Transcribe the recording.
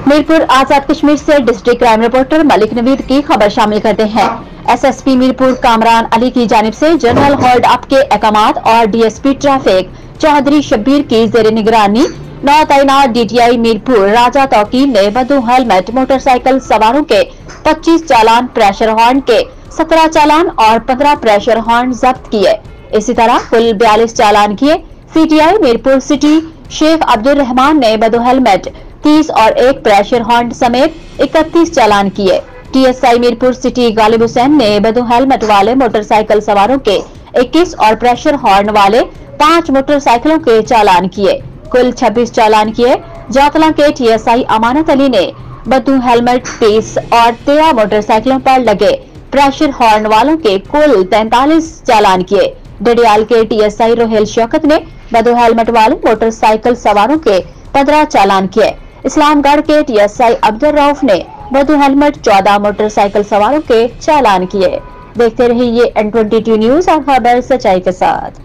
मीरपुर आजाद कश्मीर से district crime reporter Malik Naveed की खबर शामिल करते हैं। एसएसपी मीरपुर कामरान अली की जानिब से जनरल होल्ड अप के अहकामात और डीएसपी ट्रैफिक चौधरी शब्बीर की जेर निगरानी नौ तैनात डीटीआई मीरपुर राजा तौकील ने बदू हेलमेट मोटरसाइकिल सवारों के 25 चालान, प्रेशर हॉर्न के 17 चालान और 15 प्रेशर हॉर्न जब्त किए। इसी तरह कुल 42 चालान किए। सीटीआई मीरपुर सिटी शेख अब्दुल रहमान ने बदू हेलमेट 30 और 1 प्रेशर हॉर्न समेत 31 चालान किए। टीएसआई मीरपुर सिटी गालिब हुसैन ने बदू हेलमेट वाले मोटरसाइकिल सवारों के 21 और प्रेशर हॉर्न वाले 5 मोटरसाइकिलों के चालान किए। कुल 26 चालान किए। जातला के टीएसआई अमानत अली ने बदू हेलमेट 30 और 13 मोटरसाइकिलों पर लगे प्रेशर हॉर्न वालों के कुल 43 चालान किए। डडियाल के टीएसआई रोहेल शौकत ने बदू हेलमेट वाले मोटरसाइकिल सवारों के 15 चालान किए। इस्लामगढ़ के टीएसआई अब्दुल रऊफ ने बदू हेलमेट 14 मोटरसाइकिल सवारों के चालान किए। देखते रहिए N22 न्यूज और खबर सच्चाई के साथ।